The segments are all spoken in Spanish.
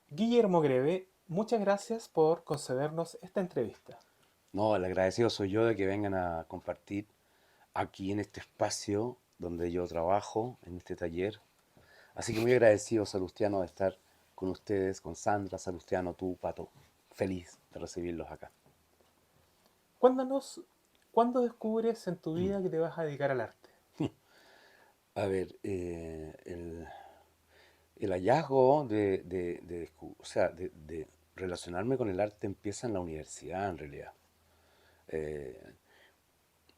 Guillermo Greve, muchas gracias por concedernos esta entrevista. No, el agradecido soy yo de que vengan a compartir aquí en este espacio donde yo trabajo, en este taller. Así que muy agradecido, Salustiano, de estar con ustedes, con Sandra, Salustiano, tú, Pato. Feliz de recibirlos acá. Cuéntanos, ¿cuándo descubres en tu vida que te vas a dedicar al arte? A ver, el hallazgo o sea, de relacionarme con el arte empieza en la universidad, en realidad. Eh,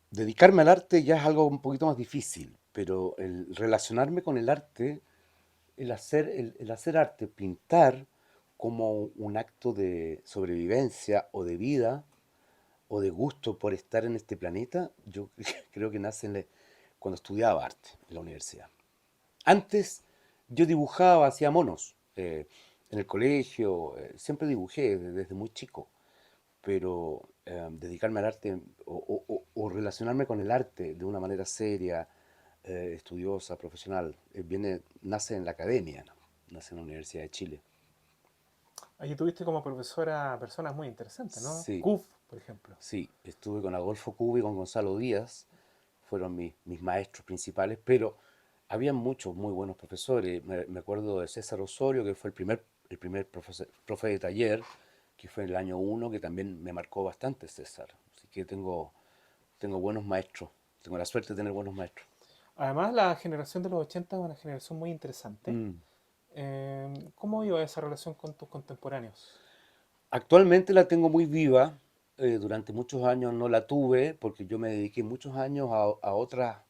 Dedicarme al arte ya es algo un poquito más difícil, pero el relacionarme con el arte, el hacer arte, pintar como un acto de sobrevivencia o de vida o de gusto por estar en este planeta, yo creo que nace cuando estudiaba arte en la universidad. Antes yo dibujaba, hacía monos. En el colegio, siempre dibujé desde muy chico, pero dedicarme al arte o relacionarme con el arte de una manera seria, estudiosa, profesional, nace en la academia, ¿no? Nace en la Universidad de Chile. Allí tuviste como profesora a personas muy interesantes, ¿no? Sí, Kuf, por ejemplo. sí, estuve con Adolfo Cubi y con Gonzalo Díaz, fueron mis maestros principales, pero había muchos muy buenos profesores. Me acuerdo de César Osorio, que fue el primer profe de taller, que fue en el año uno, que también me marcó bastante César. Así que tengo buenos maestros, tengo la suerte de tener buenos maestros. Además, la generación de los 80 es una generación muy interesante. Mm. ¿Cómo iba esa relación con tus contemporáneos? Actualmente la tengo muy viva. Durante muchos años no la tuve porque yo me dediqué muchos años a otras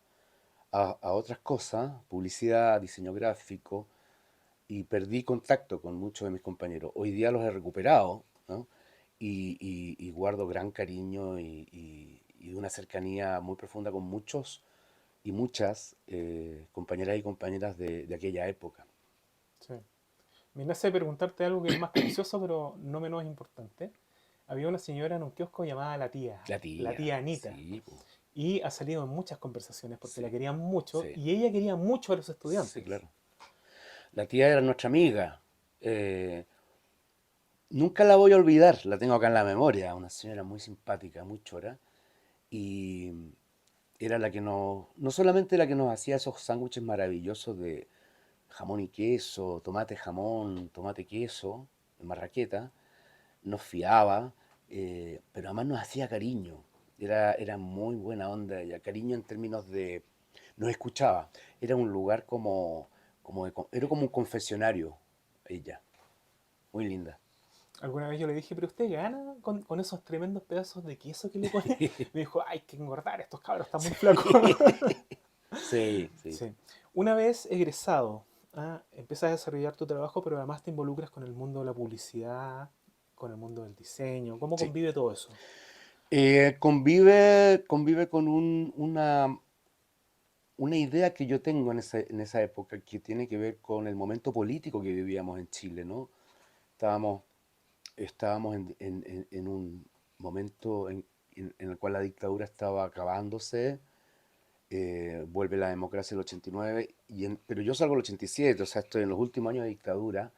cosas, publicidad, diseño gráfico, y perdí contacto con muchos de mis compañeros. Hoy día los he recuperado, ¿no? Y guardo gran cariño y una cercanía muy profunda con muchos y muchas compañeras y compañeras de aquella época. Sí. Me nace preguntarte algo que es más capcioso, pero no menos importante. Había una señora en un kiosco llamada La la tía, tía Anita, sí, po, y ha salido en muchas conversaciones porque la sí, querían mucho sí, y ella quería mucho a los sí, estudiantes. claro. La tía era nuestra amiga. Nunca la voy a olvidar, la tengo acá en la memoria. Una señora muy simpática, muy chora. Y era la que no solamente la que nos hacía esos sándwiches maravillosos de jamón y queso, tomate jamón, tomate queso, marraqueta, nos fiaba, pero además nos hacía cariño. Era muy buena onda ella, cariño en términos de... Nos escuchaba. Era un lugar era como un confesionario ella, muy linda. Alguna vez yo le dije, pero usted gana con esos tremendos pedazos de queso que le pone. Me dijo, hay que engordar, estos cabros están muy flacos. Sí, sí, Sí. Una vez egresado, empiezas a desarrollar tu trabajo, pero además te involucras con el mundo de la publicidad, con el mundo del diseño. ¿Cómo sí. convive todo eso? Convive con una idea que yo tengo en esa época que tiene que ver con el momento político que vivíamos en Chile, ¿no? Estábamos, estábamos en un momento en el cual la dictadura estaba acabándose, vuelve la democracia en el 89, pero yo salgo en el 87, o sea, estoy en los últimos años de dictadura,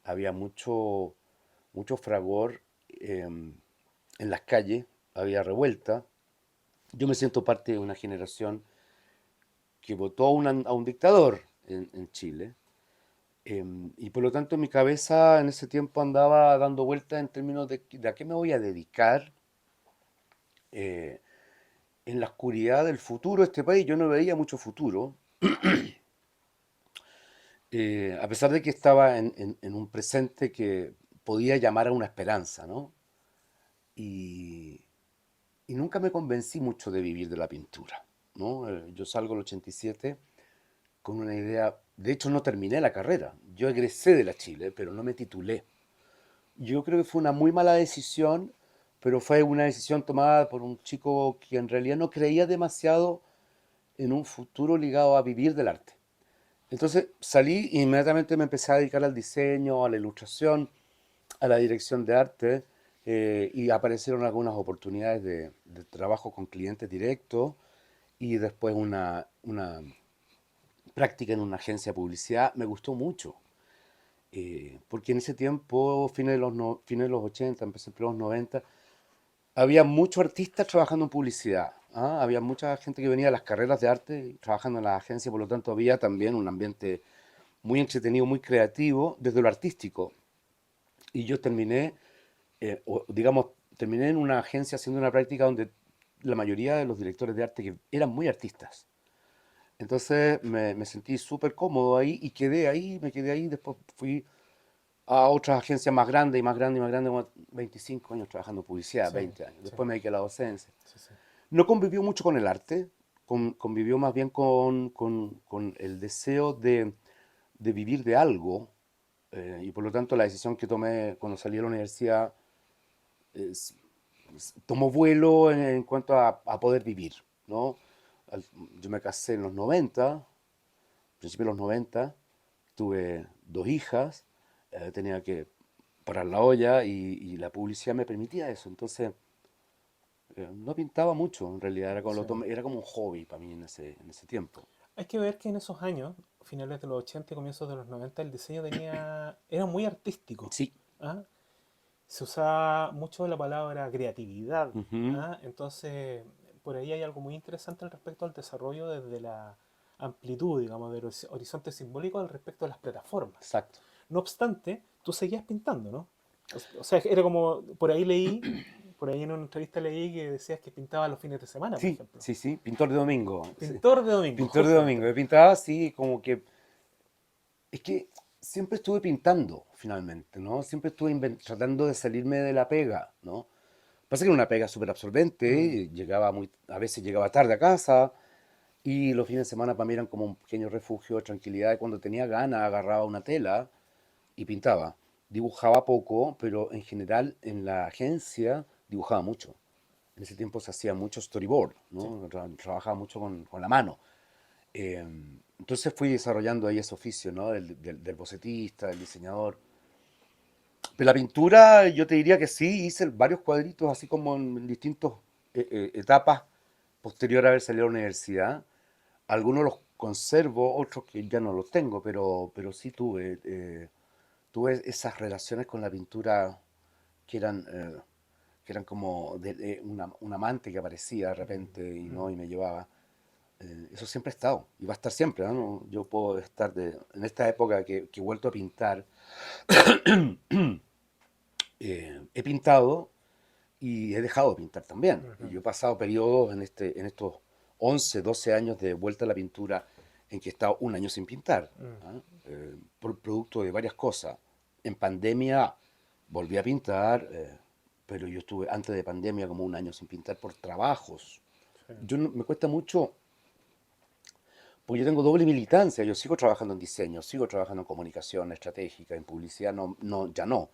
había mucho fragor en las calles, había revuelta. Yo me siento parte de una generación que votó a un dictador en Chile. Y por lo tanto en mi cabeza en ese tiempo andaba dando vueltas en términos de a qué me voy a dedicar eh, en la oscuridad del futuro de este país. Yo no veía mucho futuro, a pesar de que estaba en un presente que podía llamar a una esperanza, ¿no? Y, y nunca me convencí mucho de vivir de la pintura, ¿no? Yo salgo el 87 con una idea, de hecho no terminé la carrera, yo egresé de la Chile, pero no me titulé. Yo creo que fue una muy mala decisión, pero fue una decisión tomada por un chico que en realidad no creía demasiado en un futuro ligado a vivir del arte. Entonces salí e inmediatamente me empecé a dedicar al diseño, a la ilustración, a la dirección de arte, y aparecieron algunas oportunidades de trabajo con clientes directos y después una práctica en una agencia de publicidad. Me gustó mucho. Porque en ese tiempo, fines de los, fines de los 80, empecé en los 90, había muchos artistas trabajando en publicidad. ¿Ah? Había mucha gente que venía de las carreras de arte trabajando en la agencia, por lo tanto había también un ambiente muy entretenido, muy creativo desde lo artístico. Y yo terminé, digamos, terminé en una agencia haciendo una práctica donde la mayoría de los directores de arte que eran muy artistas. Entonces me sentí súper cómodo ahí y quedé ahí, me quedé ahí. Después fui a otras agencias más grandes y más grandes y más grandes, como 25 años trabajando en publicidad, Sí, 20 años. sí, Después me dediqué a la docencia. sí, sí. No convivió mucho con el arte, convivió más bien con el deseo de vivir de algo, y por lo tanto la decisión que tomé cuando salí de la universidad es- tomó vuelo en cuanto a poder vivir, ¿no? Al- Yo me casé en los 90, principios de los 90, tuve dos hijas, tenía que parar la olla y la publicidad me permitía eso. Entonces, no pintaba mucho, en realidad, era como, Sí. era como un hobby para mí en ese tiempo. Hay que ver que en esos años, finales de los 80 y comienzos de los 90, el diseño era muy artístico. Sí. ¿Ah? Se usaba mucho la palabra creatividad. Ujú. ¿Ah? Entonces, por ahí hay algo muy interesante al respecto al desarrollo desde la amplitud, digamos, del horizonte simbólico al respecto de las plataformas. Exacto. No obstante, tú seguías pintando, ¿no? O sea, era como, por ahí leí, por ahí en una entrevista leí que decías que pintabas los fines de semana, por Sí, ejemplo. sí, sí, pintor de domingo. Sí. Pintor de domingo, Pintor de justamente. domingo. Yo pintaba así como que... Es que siempre estuve pintando, finalmente, ¿no? Siempre estuve tratando de salirme de la pega, ¿no? Pasa que era una pega súper Mm, absorbente, llegaba muy, a veces llegaba tarde a casa, y los fines de semana para mí eran como un pequeño refugio de tranquilidad. Y cuando tenía ganas, agarraba una tela y pintaba. Dibujaba poco, pero en general en la agencia dibujaba mucho. En ese tiempo se hacía mucho storyboard, sí. ¿no? Trabajaba mucho con la mano. Eh, entonces fui desarrollando ahí ese oficio, ¿no? Del bocetista, del diseñador. Pero la pintura, yo te diría que sí, hice varios cuadritos, así como en distintas etapas posterior a haber salido a la universidad. Algunos los conservo, otros que ya no los tengo, pero sí tuve esas relaciones con la pintura que eran como de un amante que aparecía de repente y, Mm, ¿no? mm. y me llevaba. Eso siempre ha estado y va a estar siempre, ¿no? Yo puedo estar en esta época que he vuelto a pintar, he pintado y he dejado de pintar también. Y Ujú. yo he pasado periodos en estos 11 12 años de vuelta a la pintura en que he estado un año sin pintar, Mm. ¿ah? Por producto de varias cosas. En pandemia volví a pintar, pero yo estuve antes de pandemia como un año sin pintar por trabajos. Sí. Me cuesta mucho, porque yo tengo doble militancia. Yo sigo trabajando en diseño, sigo trabajando en comunicación estratégica, en publicidad, no, no, ya no.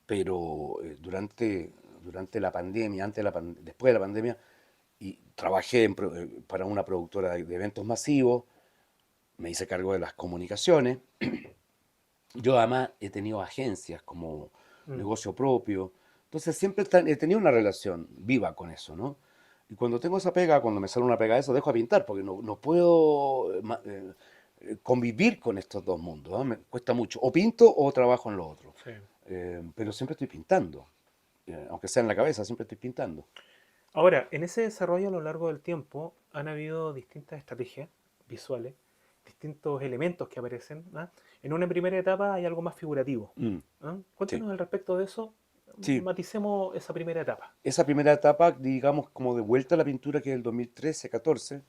Pero durante la pandemia, después de la pandemia, y trabajé para una productora de eventos masivos, me hice cargo de las comunicaciones. Yo además he tenido agencias como Mm. negocio propio, entonces siempre he tenido una relación viva con eso, ¿no? Y cuando tengo esa pega, cuando me sale una pega de eso, dejo de pintar, porque no puedo convivir con estos dos mundos, ¿no? Me cuesta mucho. O pinto o trabajo en lo otro. Sí. Pero siempre estoy pintando, aunque sea en la cabeza, siempre estoy pintando. Ahora, en ese desarrollo a lo largo del tiempo han habido distintas estrategias visuales, distintos elementos que aparecen. ¿Ah? En una primera etapa hay algo más figurativo. Mm, ¿Ah? sí, Cuéntanos al respecto de eso. sí. Maticemos esa primera etapa. Esa primera etapa, digamos, como de vuelta a la pintura, que es el 2013-14,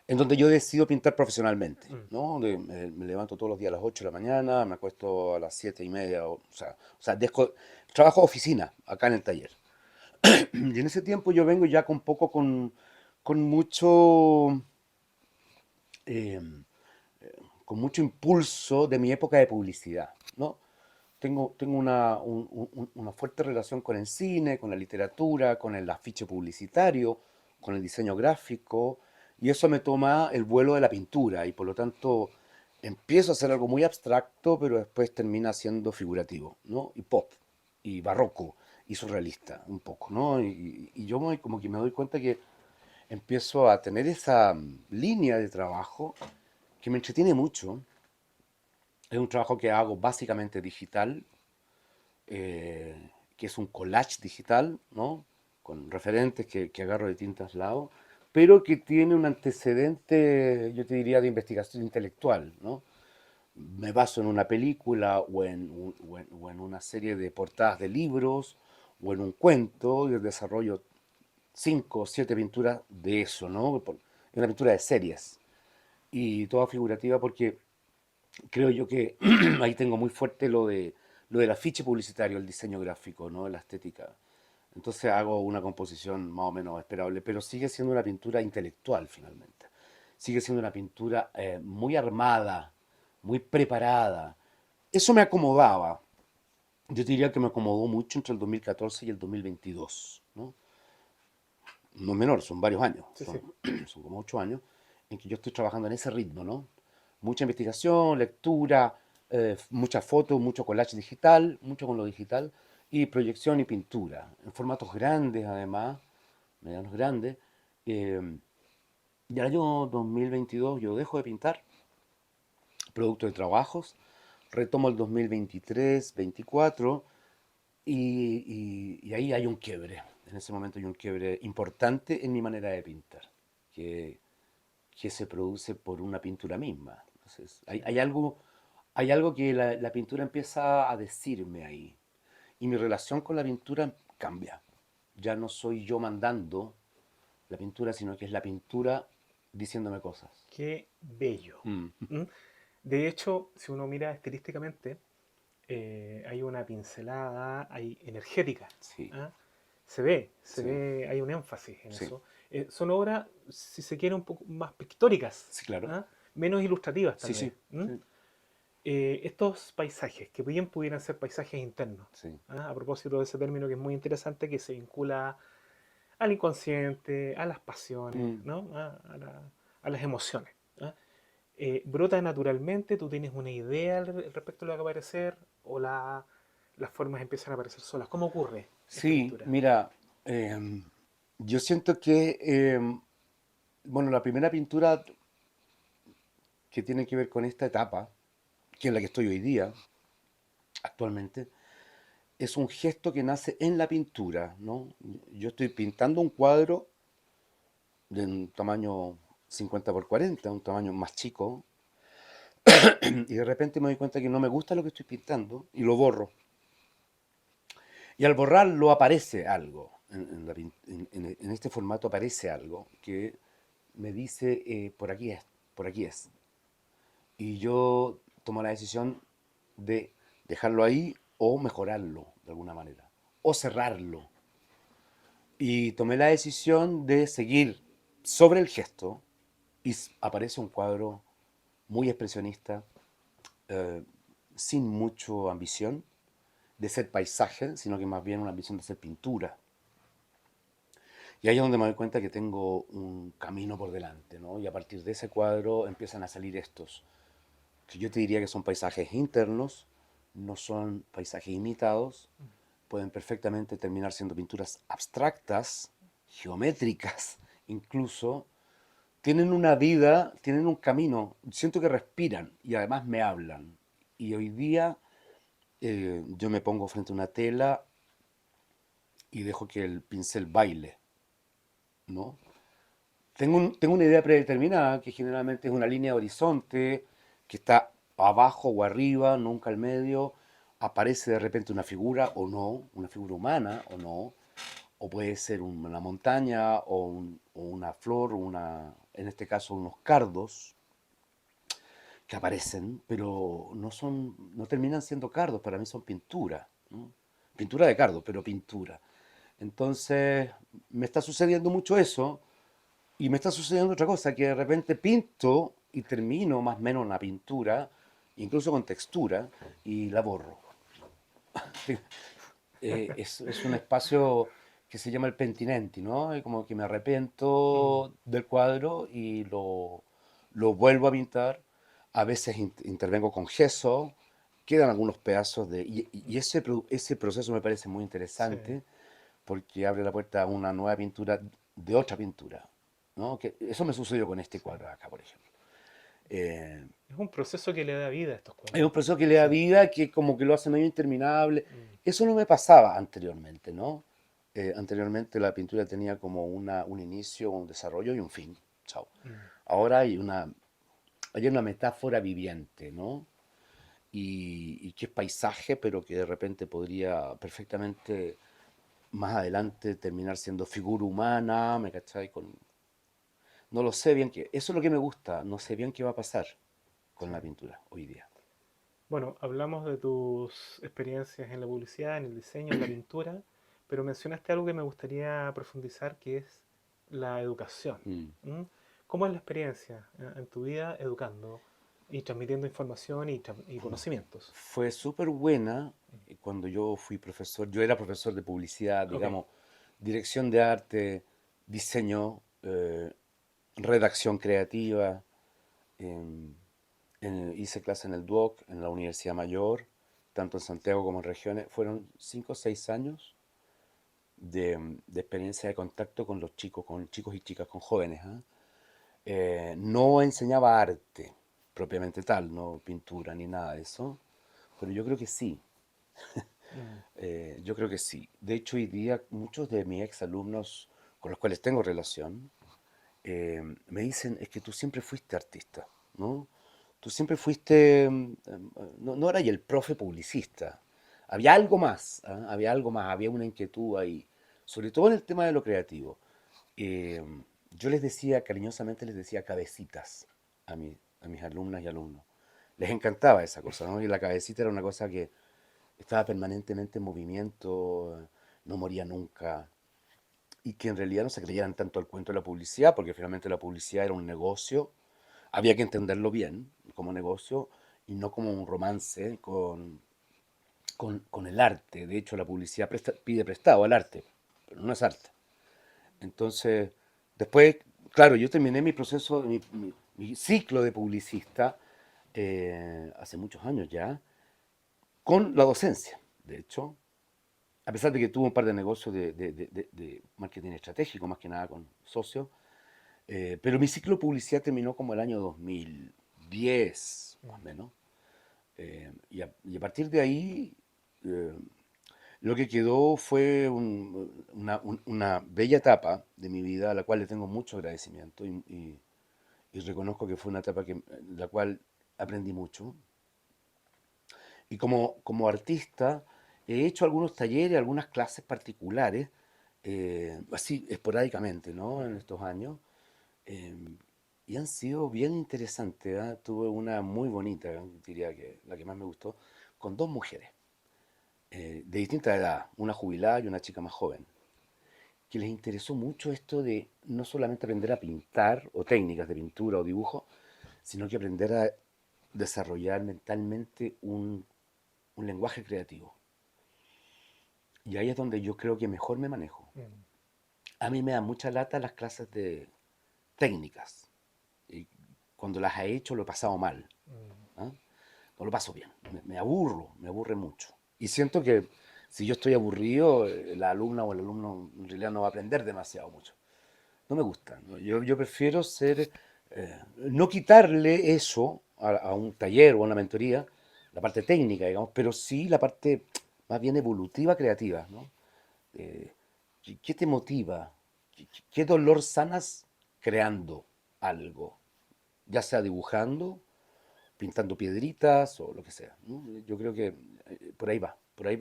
en donde yo decido pintar profesionalmente, Mm, ¿no? Me levanto todos los días a las 8 de la mañana, me acuesto a las 7:30, trabajo oficina acá en el taller. Y en ese tiempo yo vengo ya con mucho, eh, con mucho impulso de mi época de publicidad, ¿no? Tengo una fuerte relación con el cine, con la literatura, con el afiche publicitario, con el diseño gráfico, y eso me toma el vuelo de la pintura, y por lo tanto empiezo a hacer algo muy abstracto, pero después termina siendo figurativo, ¿no? Y pop, y barroco, y surrealista, un poco, ¿no? Y yo como que me doy cuenta que empiezo a tener esa línea de trabajo que me entretiene mucho, Es un trabajo que hago básicamente digital, que es un collage digital, ¿no? Con referentes que agarro de distintos lados, pero que tiene un antecedente, yo te diría, de investigación intelectual, ¿no? Me baso en una película o en una serie de portadas de libros o en un cuento y desarrollo 5 o 7 pinturas de eso, ¿no? Es una pintura de series y toda figurativa porque creo yo que ahí tengo muy fuerte lo del afiche publicitario, el diseño gráfico, ¿no? La estética. Entonces hago una composición más o menos esperable, pero sigue siendo una pintura intelectual finalmente. Sigue siendo una pintura muy armada, muy preparada. Eso me acomodaba. Yo diría que me acomodó mucho entre el 2014 y el 2022, ¿no? No menor, son varios años, Sí, sí. son como 8 años en que yo estoy trabajando en ese ritmo, ¿no? Mucha investigación, lectura, muchas fotos, mucho collage digital, mucho con lo digital, y proyección y pintura, en formatos grandes además, medianos grandes. Eh, y el año 2022 yo dejo de pintar, producto de trabajos, retomo el 2023, 24, y ahí hay un quiebre. En ese momento hay un quiebre importante en mi manera de pintar, que, que se produce por una pintura misma. Entonces, hay algo que la pintura empieza a decirme ahí. Y mi relación con la pintura cambia. Ya no soy yo mandando la pintura, sino que es la pintura diciéndome cosas. Qué bello. Mm, ¿Mm? De hecho, si uno mira estilísticamente, hay una pincelada, hay energética. sí, ¿Ah? Se sí, ve, hay un énfasis en sí, eso. Son obras, si se quiere, un poco más pictóricas, sí, claro. ¿ah? Menos ilustrativas tal Sí, vez. sí, sí, Estos paisajes, que bien pudieran ser paisajes internos, sí. ¿ah? A propósito de ese término que es muy interesante, que se vincula al inconsciente, a las pasiones, Mm, ¿no? A las emociones. ¿Ah? Brota naturalmente, tú tienes una idea respecto a lo que va a aparecer, o las formas empiezan a aparecer solas. ¿Cómo ocurre esta sí, pintura? mira, yo siento que, bueno, la primera pintura que tiene que ver con esta etapa, que es la que estoy hoy día, actualmente, es un gesto que nace en la pintura, ¿no? Yo estoy pintando un cuadro de un tamaño 50 por 40, un tamaño más chico, y de repente me doy cuenta que no me gusta lo que estoy pintando y lo borro. Y al borrarlo aparece algo, en este formato aparece algo que me dice, por aquí es, por aquí es. Y yo tomo la decisión de dejarlo ahí o mejorarlo de alguna manera, o cerrarlo. Y tomé la decisión de seguir sobre el gesto y aparece un cuadro muy expresionista, eh, sin mucho ambición de ser paisaje, sino que más bien una ambición de ser pintura. Y ahí es donde me doy cuenta que tengo un camino por delante, ¿no? Y a partir de ese cuadro empiezan a salir estos, que yo te diría que son paisajes internos, no son paisajes imitados, pueden perfectamente terminar siendo pinturas abstractas, geométricas, incluso. Tienen una vida, tienen un camino, siento que respiran y además me hablan. Y hoy día yo me pongo frente a una tela y dejo que el pincel baile, ¿no? Tengo una idea predeterminada, que generalmente es una línea de horizonte, que está abajo o arriba, nunca al medio. Aparece de repente una figura o no, una figura humana o no, o puede ser una montaña o una flor, en este caso unos cardos que aparecen, pero no terminan siendo cardos, para mí son pintura, ¿no? Pintura de cardo, pero pintura. Entonces, me está sucediendo mucho eso. Y me está sucediendo otra cosa, que de repente pinto y termino más o menos una pintura, incluso con textura, y la borro. Es un espacio que se llama el pentinenti, ¿no? Y como que me Mm, arrepiento del cuadro y lo vuelvo a pintar. A veces intervengo con gesso, quedan algunos pedazos de... Y ese proceso me parece muy sí. interesante porque abre la puerta a una nueva pintura de otra pintura, ¿no? Que eso me sucedió con este Sí. cuadro de acá, por ejemplo. Eh, Es un proceso que le da vida a estos es un cuadros. proceso que le da Sí. vida, que como que lo hace medio interminable. Mm, Eso no me pasaba anteriormente, ¿no? Anteriormente la pintura tenía como un inicio, un desarrollo y un fin. Chao. mm. Ahora hay una metáfora viviente, ¿no? Y que es paisaje, pero que de repente podría perfectamente más adelante terminar siendo figura humana, ¿me cachai? No lo sé bien qué. Eso es lo que me gusta, no sé bien qué va a pasar con Sí. la pintura hoy día. Bueno, hablamos de tus experiencias en la publicidad, en el diseño, en la pintura, pero mencionaste algo que me gustaría profundizar, que es la educación. Mm. ¿Mm? ¿Cómo es la experiencia en tu vida educando y transmitiendo información y conocimientos? Fue súper buena cuando yo fui profesor. Yo era profesor de publicidad, Ok. digamos, dirección de arte, diseño, redacción creativa. em, Hice clase en el DUOC, en la Universidad Mayor, tanto en Santiago como en regiones. Fueron 5 o 6 años de experiencia de contacto con chicos y chicas, con jóvenes. ¿Ah? No enseñaba arte propiamente tal, no pintura ni nada de eso, pero yo creo que sí. Mm, Yo creo que sí. De hecho, hoy día muchos de mis exalumnos con los cuales tengo relación me dicen, es que tú siempre fuiste artista, ¿no? Tú siempre fuiste, no eras el profe publicista. Había algo más, ¿ah? Había algo más, había una inquietud ahí, sobre todo en el tema de lo creativo. Eh, yo les decía, cariñosamente les decía cabecitas a mis alumnas y alumnos. Les encantaba esa cosa, ¿no? Y la cabecita era una cosa que estaba permanentemente en movimiento, no moría nunca, y que en realidad no se creyeran tanto al cuento de la publicidad, porque finalmente la publicidad era un negocio, había que entenderlo bien como negocio y no como un romance con el arte. De hecho, la publicidad pide prestado al arte, pero no es arte. Entonces, después, claro, yo terminé mi proceso, mi ciclo de publicista hace muchos años ya, con la docencia, de hecho, a pesar de que tuve un par de negocios de marketing estratégico, más que nada con socios, pero mi ciclo de publicidad terminó como el año 2010, más mm. o menos. Y a partir de ahí, eh, lo que quedó fue una bella etapa de mi vida, a la cual le tengo mucho agradecimiento y reconozco que fue una etapa la cual aprendí mucho. Y como artista he hecho algunos talleres, algunas clases particulares, así esporádicamente, ¿no? En estos años. eh, y han sido bien interesantes. ¿Ah? Tuve una muy bonita, diría que la que más me gustó, con dos mujeres de distinta edad, una jubilada y una chica más joven, que les interesó mucho esto de no solamente aprender a pintar o técnicas de pintura o dibujo, sino que aprender a desarrollar mentalmente un lenguaje creativo. Y ahí es donde yo creo que mejor me manejo. Mm, A mí me dan mucha lata las clases de técnicas. Y cuando las he hecho lo he pasado mal. mm. ¿Ah? No lo paso bien. Me aburro, me aburre mucho. Y siento que si yo estoy aburrido, la alumna o el alumno en realidad no va a aprender demasiado mucho. No me gusta. ¿No? Yo prefiero no quitarle eso a un taller o a una mentoría, la parte técnica, digamos, pero sí la parte más bien evolutiva, creativa, ¿no? Eh, ¿Qué te motiva? ¿Qué dolor sanas creando algo? Ya sea dibujando, pintando piedritas o lo que sea, ¿no? Yo creo que por ahí va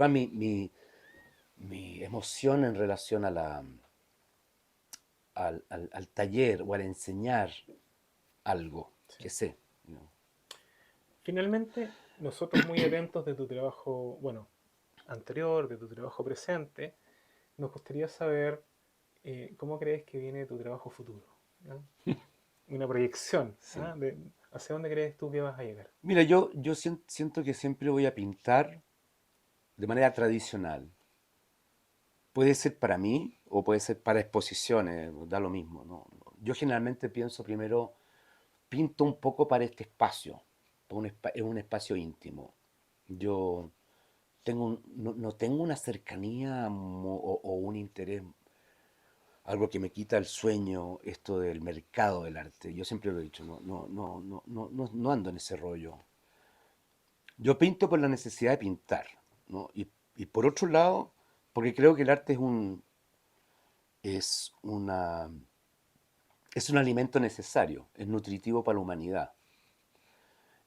mi emoción en relación al taller o al enseñar algo Sí. que sé, ¿no? Finalmente, nosotros muy atentos de tu trabajo, bueno, anterior, de tu trabajo presente, nos gustaría saber cómo crees que viene tu trabajo futuro. ¿Ya? Una proyección. Sí. ¿Ah? ¿Hacia dónde crees tú que vas a llegar? Mira, yo siento que siempre voy a pintar de manera tradicional. Puede ser para mí o puede ser para exposiciones, da lo mismo, ¿no? Yo generalmente pienso primero, pinto un poco para este espacio, es un espacio íntimo. Yo no tengo una cercanía o un interés. algo que me quita el sueño, esto del mercado del arte. Yo siempre lo he dicho, no ando en ese rollo. Yo pinto por la necesidad de pintar, ¿no? Y por otro lado, porque creo que el arte es una, es un alimento necesario, es nutritivo para la humanidad.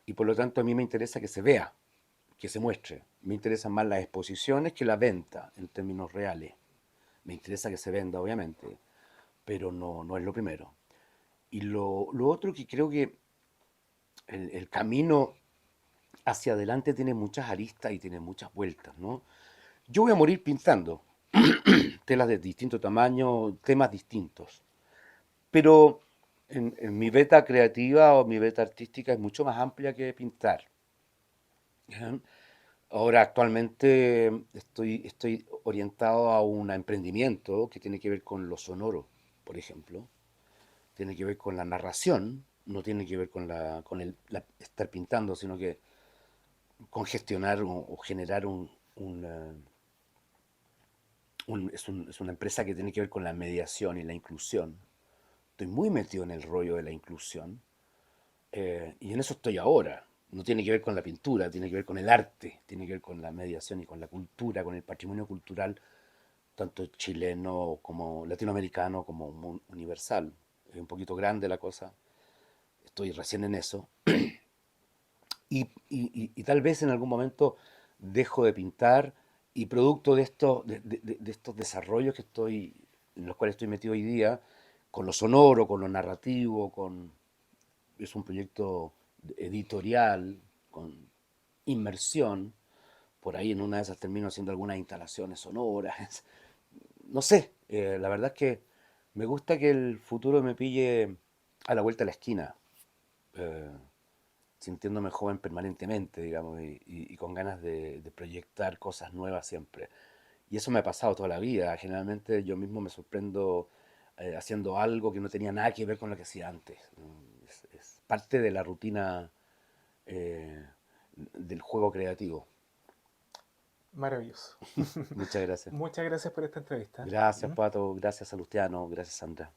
Y por lo tanto a mí me interesa que se vea, que se muestre. Me interesan más las exposiciones que la venta en términos reales. Me interesa que se venda, obviamente, pero no es lo primero. Y lo otro que creo que el camino hacia adelante tiene muchas aristas y tiene muchas vueltas, ¿no? Yo voy a morir pintando telas de distinto tamaño, temas distintos, pero en mi beta creativa o mi beta artística es mucho más amplia que pintar. ¿Ya? Ahora actualmente estoy orientado a un emprendimiento que tiene que ver con lo sonoro, por ejemplo. Tiene que ver con la narración, no tiene que ver con estar pintando, sino que con gestionar o generar es una empresa que tiene que ver con la mediación y la inclusión. Estoy muy metido en el rollo de la inclusión y en eso estoy ahora. No tiene que ver con la pintura, tiene que ver con el arte, tiene que ver con la mediación y con la cultura, con el patrimonio cultural, tanto chileno como latinoamericano como universal. Es un poquito grande la cosa, estoy recién en eso. Y tal vez en algún momento dejo de pintar y producto de estos desarrollos en los cuales estoy metido hoy día, con lo sonoro, con lo narrativo, es un proyecto editorial, con inmersión, por ahí en una de esas termino haciendo algunas instalaciones sonoras, no sé, la verdad es que me gusta que el futuro me pille a la vuelta de la esquina. eh, Sintiéndome joven permanentemente, digamos, y con ganas de proyectar cosas nuevas siempre. Y eso me ha pasado toda la vida. Generalmente yo mismo me sorprendo haciendo algo que no tenía nada que ver con lo que hacía antes. Es parte de la rutina eh, del juego creativo. Maravilloso. Muchas gracias. Muchas gracias por esta entrevista. Gracias, ¿Mm? Pato. Gracias, Salustiano. Gracias, Sandra.